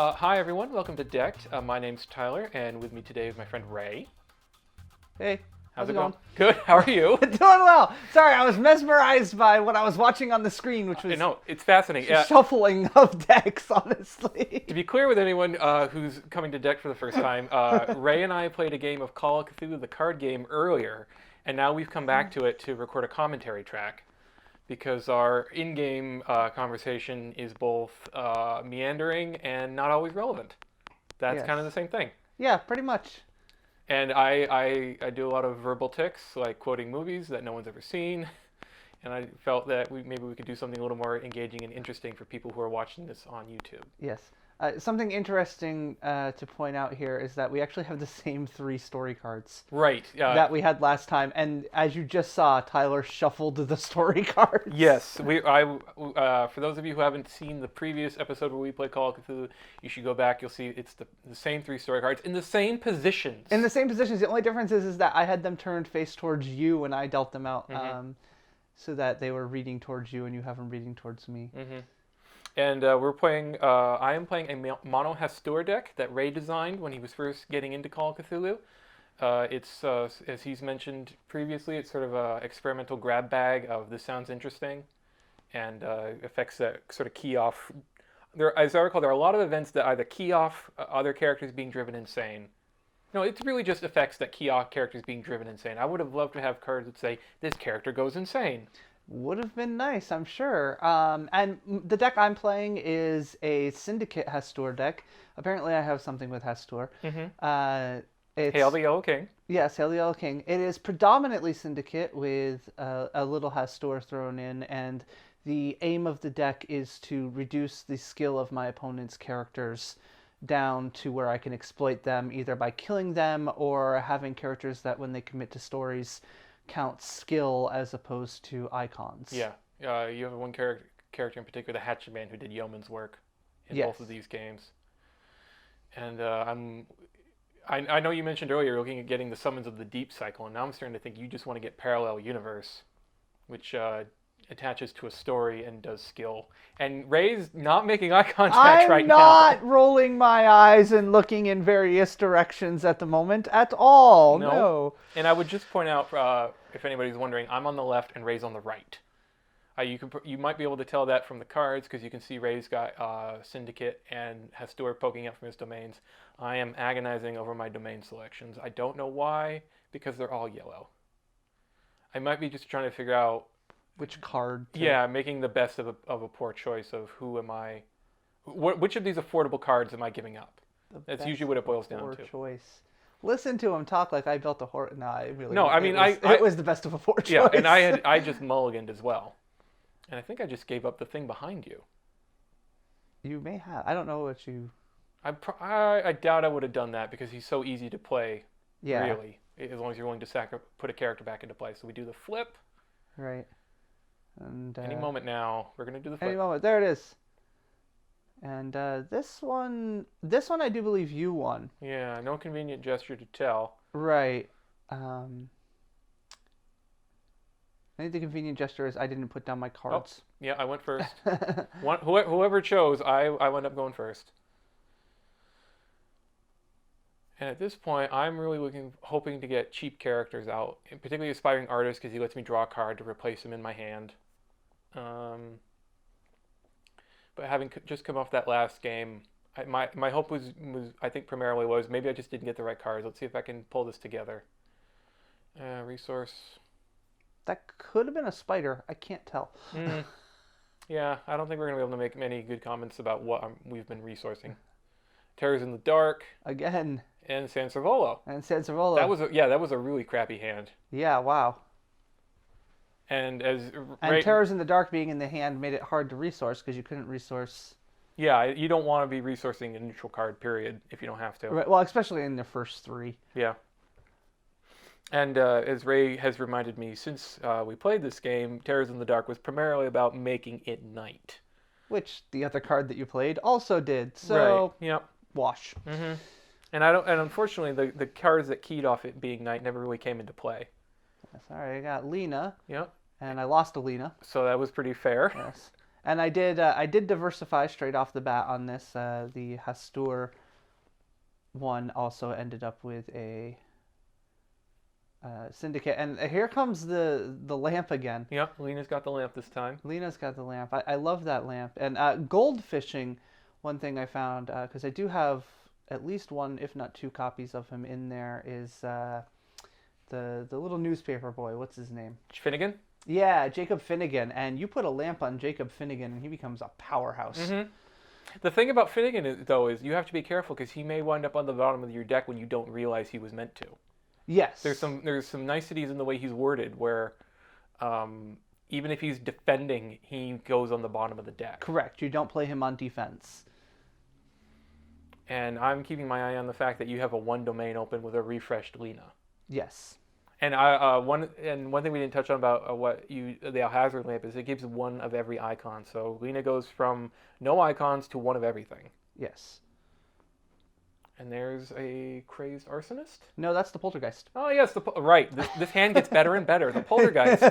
Hi everyone, welcome to Decked. My name's Tyler, and with me today is my friend Ray. Hey, How's it going? Good. How are you? Doing well. Sorry, I was mesmerized by what I was watching on the screen, which was No, it's fascinating. shuffling of decks, honestly. To be clear with anyone who's coming to Decked for the first time, Ray and I played a game of Call of Cthulhu, the card game, earlier, and now we've come back to it to record a commentary track because our in-game conversation is both meandering and not always relevant. That's Yes. kind of the same thing. Yeah, pretty much. And I do a lot of verbal tics, like quoting movies that no one's ever seen. And I felt that maybe we could do something a little more engaging and interesting for people who are watching this on YouTube. Yes. Something interesting to point out here is that we actually have the same 3 story cards Right. that we had last time. And as you just saw, Tyler shuffled the story cards. Yes. For those of you who haven't seen the previous episode where we played Call of Cthulhu, you should go back. You'll see it's the same 3 story cards in the same positions. In the same positions. The only difference is that I had them turned face towards you when I dealt them out. So that they were reading towards you and you have them reading towards me. Mm-hmm. And we're playing. I am playing a mono-Hasturite deck that Ray designed when he was first getting into Call of Cthulhu. It's as he's mentioned previously, it's sort of an experimental grab bag of this sounds interesting, and effects that sort of key off. As I recall, there are a lot of events that either key off other characters being driven insane. No, it's really just effects that key off characters being driven insane. I would have loved to have cards that say this character goes insane. Would have been nice, I'm sure. And the deck I'm playing is a Syndicate Hastur deck. Apparently I have something with Hastur. Hail the Yellow King. Yes, Hail the Yellow King. It is predominantly Syndicate with a little Hastur thrown in, and the aim of the deck is to reduce the skill of my opponent's characters down to where I can exploit them either by killing them or having characters that when they commit to stories count skill as opposed to icons. Yeah, you have one character in particular, the Hatchet Man, who did yeoman's work in both of these games. And I know you mentioned earlier you're looking at getting the Summons of the Deep cycle, and now I'm starting to think you just want to get Parallel Universe, which attaches to a story and does skill. And Ray's not making eye contact right now. I'm not rolling my eyes and looking in various directions at the moment at all. No. And I would just point out, if anybody's wondering, I'm on the left and Ray's on the right. You might be able to tell that from the cards because you can see Ray's got Syndicate and Hastur poking up from his domains. I am agonizing over my domain selections. I don't know why, because they're all yellow. I might be just trying to figure out which card. Yeah, making the best of a poor choice of who am I. Which of these affordable cards am I giving up? That's usually what it boils down to. Choice. Listen to him talk like I built a horse. No, I really. No, I mean it was the best of a poor choice. Yeah, and I just mulliganed as well, and I think I just gave up the thing behind you. You may have. I don't know what you. I doubt I would have done that because he's so easy to play. Yeah. Really, as long as you're willing to put a character back into play. So we do the flip. Right. And any moment now, we're gonna do the flip. Any moment, there it is. And this one I do believe you won. Yeah, no convenient gesture to tell. Right. I think the convenient gesture is I didn't put down my cards. Oh, yeah, I went first. Whoever chose, I wound up going first. And at this point, I'm really hoping to get cheap characters out, and particularly Aspiring Artist, because he lets me draw a card to replace him in my hand. But having just come off that last game, my hope was I think primarily was maybe I just didn't get the right cards. Let's see if I can pull this together. Resource. That could have been a spider. I can't tell. Yeah, I don't think we're going to be able to make many good comments about what we've been resourcing. Terrors in the Dark. Again. And Sanservolo. That was a really crappy hand. Yeah, wow. And Terrors in the Dark being in the hand made it hard to resource because you couldn't resource. Yeah, you don't want to be resourcing a neutral card, period, if you don't have to. Right. Well, especially in the first 3. Yeah. And as Ray has reminded me, since we played this game, Terrors in the Dark was primarily about making it night. Which the other card that you played also did. So, right. Yep. Wash. Mm-hmm. And unfortunately, the cards that keyed off it being night never really came into play. Sorry, I got Lena. Yep. And I lost to Lena. So that was pretty fair. Yes. And I did diversify straight off the bat on this. The Hastur one also ended up with a syndicate, and here comes the lamp again. Yep, Lena's got the lamp this time. Lena's got the lamp. I love that lamp. And gold fishing, one thing I found, because I do have at least one, if not two copies of him in there, is the little newspaper boy. What's his name? Finnegan? Yeah, Jacob Finnegan. And you put a lamp on Jacob Finnegan, and he becomes a powerhouse. Mm-hmm. The thing about Finnegan, though, is you have to be careful because he may wind up on the bottom of your deck when you don't realize he was meant to. Yes. There's some niceties in the way he's worded where even if he's defending, he goes on the bottom of the deck. Correct. You don't play him on defense. And I'm keeping my eye on the fact that you have a one domain open with a refreshed Lena. Yes. And one thing we didn't touch on about the Alhazard lamp is it gives one of every icon. So Lena goes from no icons to one of everything. Yes. And there's a crazed arsonist. No, that's the poltergeist. Oh yes, right. This hand gets better and better. The poltergeist,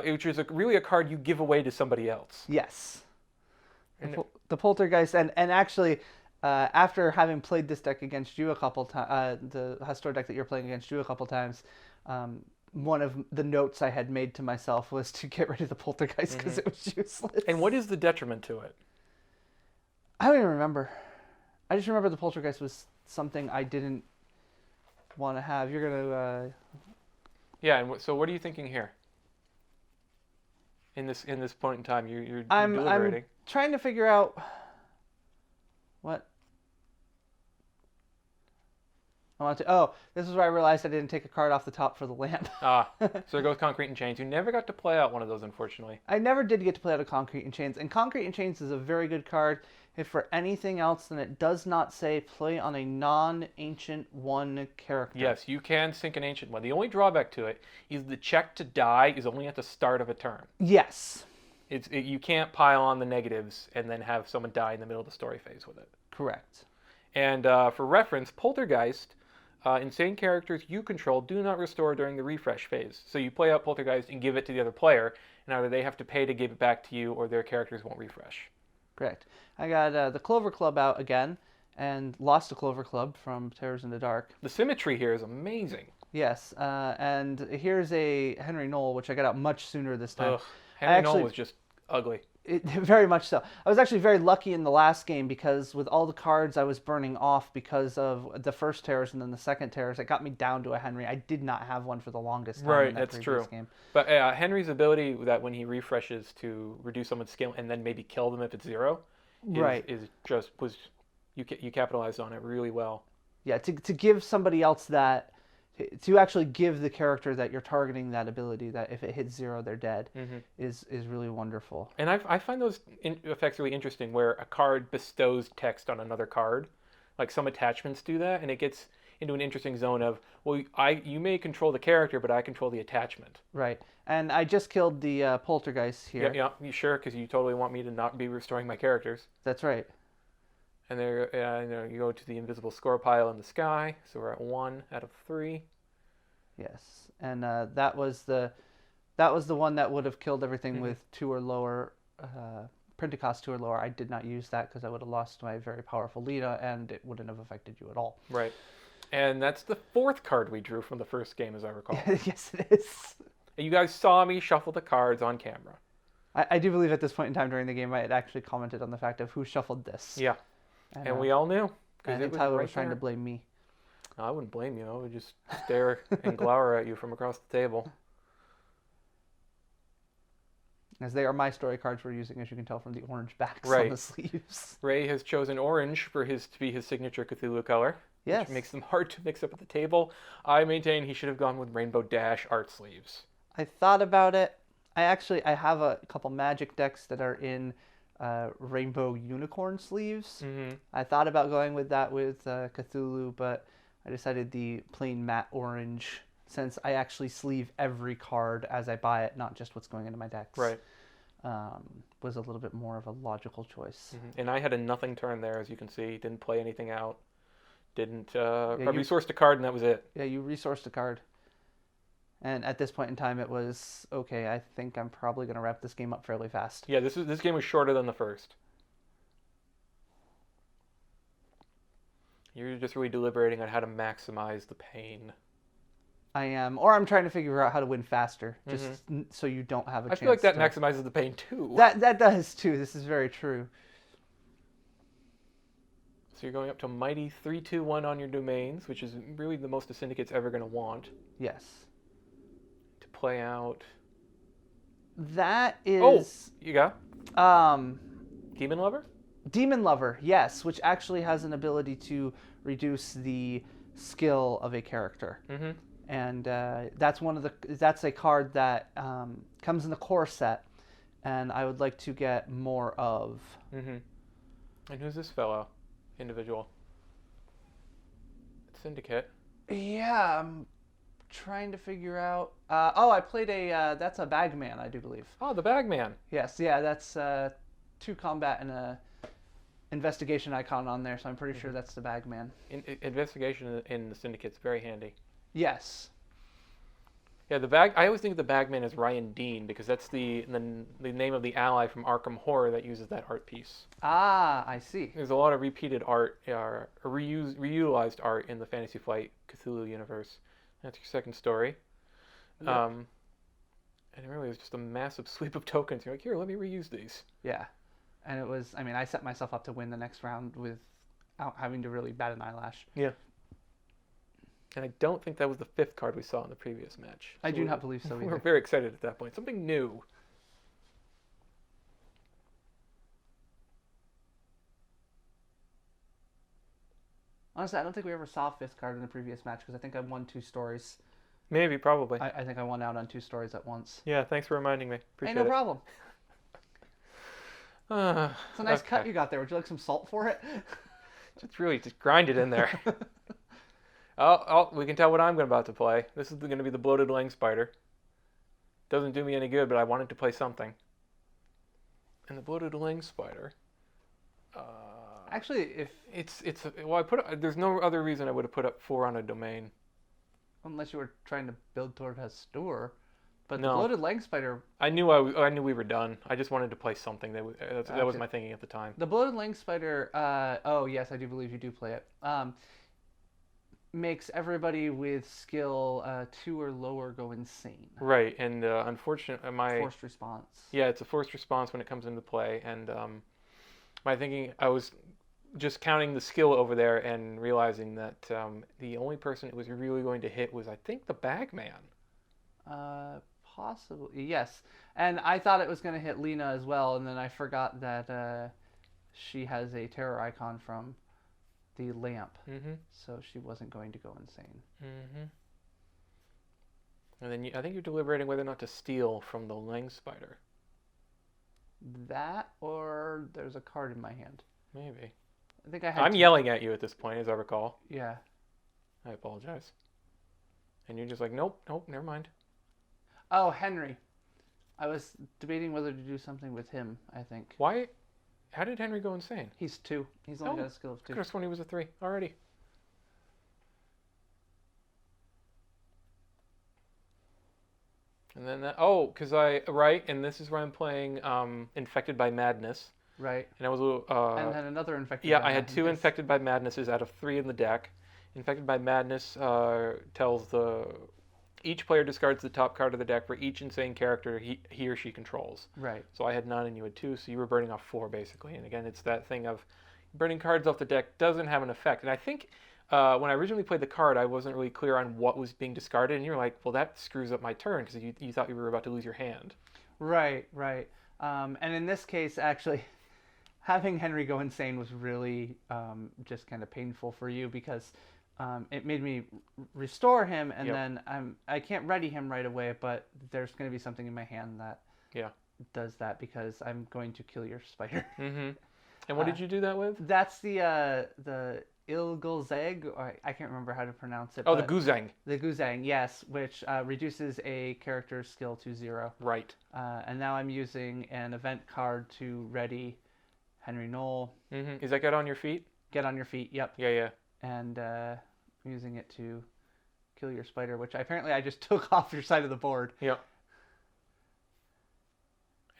which is really a card you give away to somebody else. Yes. The poltergeist, and actually, after having played this deck against you a couple times, the Hastur deck that you're playing against you a couple times, one of the notes I had made to myself was to get rid of the poltergeist because it was useless. And what is the detriment to it? I don't even remember. I just remember the poltergeist was something I didn't want to have. You're gonna. Yeah, and so what are you thinking here? In this point in time, you're I'm deliberating. trying to figure out what I want to. Oh, this is where I realized I didn't take a card off the top for the lamp. So there goes Concrete and Chains. You never got to play out one of those, unfortunately. I never did get to play out of Concrete and Chains, and Concrete and Chains is a very good card. If for anything else, then it does not say play on a non-ancient one character. Yes, you can sink an ancient one. The only drawback to it is the check to die is only at the start of a turn. Yes. You can't pile on the negatives and then have someone die in the middle of the story phase with it. Correct. And for reference, Poltergeist, insane characters you control do not restore during the refresh phase. So you play out Poltergeist and give it to the other player, and either they have to pay to give it back to you or their characters won't refresh. Correct. I got the Clover Club out again and lost the Clover Club from Terrors in the Dark. The symmetry here is amazing. Yes, and here's a Henry Knoll, which I got out much sooner this time. Ugh, Henry Knoll was just ugly. Very much so. I was actually very lucky in the last game because with all the cards I was burning off because of the first Terrors and then the second Terrors, it got me down to a Henry. I did not have one for the longest time Right, in that that's previous true. game. But Henry's ability that when he refreshes to reduce someone's skill and then maybe kill them if it's zero, you capitalized on it really well. Yeah, to give somebody else that, to actually give the character that you're targeting that ability, that if it hits zero, they're dead, is really wonderful. And I find those effects really interesting where a card bestows text on another card. Like some attachments do that, and it gets into an interesting zone of, well, you may control the character, but I control the attachment. Right. And I just killed the poltergeist here. Yeah, you sure? Because you totally want me to not be restoring my characters. That's right. And there, you go to the invisible score pile in the sky. So we're at 1 out of 3. Yes, and that was the one that would have killed everything with 2 or lower, printed cost 2 or lower. I did not use that because I would have lost my very powerful Lita, and it wouldn't have affected you at all. Right. And that's the 4th card we drew from the first game, as I recall. Yes, it is. You guys saw me shuffle the cards on camera. I do believe at this point in time during the game I had actually commented on the fact of who shuffled this. Yeah. And we all knew. I think Tyler was trying to blame me. I wouldn't blame you. I would just stare and glower at you from across the table. As they are my story cards we're using, as you can tell from the orange backs Right. on the sleeves. Ray has chosen orange to be his signature Cthulhu color. Yes. Which makes them hard to mix up at the table. I maintain he should have gone with Rainbow Dash art sleeves. I thought about it. I have a couple Magic decks that are in rainbow unicorn sleeves. Mm-hmm. I thought about going with that with Cthulhu, but I decided the plain matte orange, since I actually sleeve every card as I buy it, not just what's going into my decks. Right. Was a little bit more of a logical choice. Mm-hmm. And I had a nothing turn there, as you can see. Didn't play anything out. Didn't. I resourced a card, and that was it. Yeah, you resourced a card. And at this point in time, it was okay. I think I'm probably going to wrap this game up fairly fast. Yeah, this game was shorter than the first. You're just really deliberating on how to maximize the pain. I am, or I'm trying to figure out how to win faster, just so you don't have a chance. I feel like that to... maximizes the pain too. That does too. This is very true. So you're going up to mighty 3-2-1 on your domains, which is really the most a syndicate's ever going to want. Yes. To play out. That is. Oh, you got. Demon Lover. Demon Lover, yes, which actually has an ability to reduce the skill of a character. Mm-hmm. And that's a card that comes in the core set, and I would like to get more of. Mm-hmm. And who's this fellow? Individual. Syndicate. Yeah, I'm trying to figure out. I played that's a Bagman, I do believe. Oh, the Bagman. Yes, yeah, that's 2 combat and a investigation icon on there, so I'm pretty sure that's the Bagman. Investigation in the Syndicate's very handy. Yes. Yeah, I always think of the Bagman as Ryan Dean because that's the name of the ally from Arkham Horror that uses that art piece. Ah, I see. There's a lot of repeated art, reutilized art in the Fantasy Flight Cthulhu universe. That's your second story. Yep. And it really was just a massive sweep of tokens. You're like, here, let me reuse these. Yeah. And it was, I set myself up to win the next round without having to really bat an eyelash. Yeah. And I don't think that was the 5th card we saw in the previous match. I do not believe so either. We were very excited at that point. Something new. Honestly, I don't think we ever saw a 5th card in the previous match because I think I won 2 stories. Maybe, probably. I think I won out on 2 stories at once. Yeah, thanks for reminding me. Appreciate no problem. It's a nice cut you got there. Would you like some salt for it? just grind it in there. We can tell what I'm about to play. This is going to be the Bloated Lang Spider. Doesn't do me any good, but I wanted to play something. And the Bloated Lang Spider. Actually, if there's no other reason I would have put up 4 on a domain. Unless you were trying to build toward Hastur. But no. The Bloated Lang Spider. I knew we were done. I just wanted to play something. That was my thinking at the time. The Bloated Lang Spider. Oh yes, I do believe you do play it. Makes everybody with skill 2 or lower go insane. Right, and unfortunately, forced response. Yeah, it's a forced response when it comes into play, and my thinking, I was just counting the skill over there and realizing that the only person it was really going to hit was, I think, the Bagman. Possibly, yes. And I thought it was going to hit Lena as well, and then I forgot that she has a terror icon from the lamp, so she wasn't going to go insane. And then I think you're deliberating whether or not to steal from the Lang Spider. That, or there's a card in my hand. Maybe. I think I had. I'm yelling at you at this point, as I recall. Yeah. I apologize. And you're just like, nope, never mind. Oh, Henry. I was debating whether to do something with him, I think. Why? How did Henry go insane? He's 2. He's only got a skill of 2. I could have sworn he was a 3 already. And then and this is where I'm playing Infected by Madness. Right. And I was a little... and then another Infected by Madness. I had 2 Infected by Madnesses out of 3 in the deck. Infected by Madness tells each player discards the top card of the deck for each insane character he or she controls. Right. So I had none and you had 2, so you were burning off 4 basically. And again, it's that thing of burning cards off the deck doesn't have an effect. And I think when I originally played the card, I wasn't really clear on what was being discarded. And you're like, well, that screws up my turn because you thought you were about to lose your hand. Right. And in this case, actually, having Henry go insane was really just kind of painful for you because it made me restore him, and then I can't ready him right away, but there's going to be something in my hand that does that because I'm going to kill your spider. And what did you do that with? That's the Ilgulzeg, or I can't remember how to pronounce it. Oh, the Guzang. The Guzang, yes, which reduces a character's skill to 0. Right. And now I'm using an event card to ready Henry Knoll. Is that get on your feet? Get on your feet, yep. Yeah. And using it to kill your spider, which apparently I just took off your side of the board. Yep.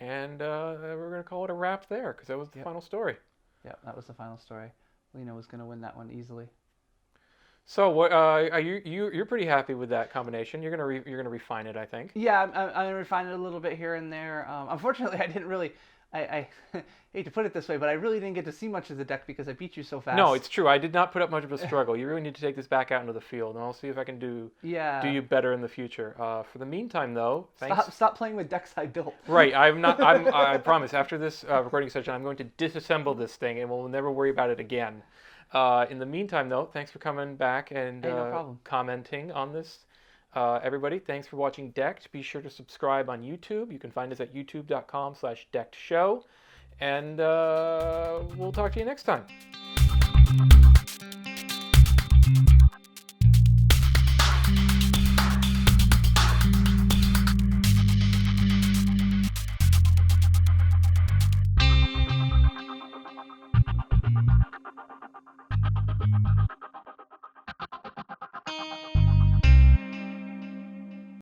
And we're going to call it a wrap there, because that was the final story. Yeah, that was the final story. Lena was going to win that one easily. So what are you're pretty happy with that combination? You're gonna refine it, I think. Yeah, I'm gonna refine it a little bit here and there. Unfortunately, I didn't really. I hate to put it this way, but I really didn't get to see much of the deck because I beat you so fast. No, it's true. I did not put up much of a struggle. You really need to take this back out into the field, and I'll see if I can do you better in the future. For the meantime, though, thanks. Stop playing with decks I built. Right, I promise. After this recording session, I'm going to disassemble this thing, and we'll never worry about it again. In the meantime, though, thanks for coming back and commenting on this. Everybody, thanks for watching Decked. Be sure to subscribe on YouTube. You can find us at youtube.com/deckedshow. And we'll talk to you next time.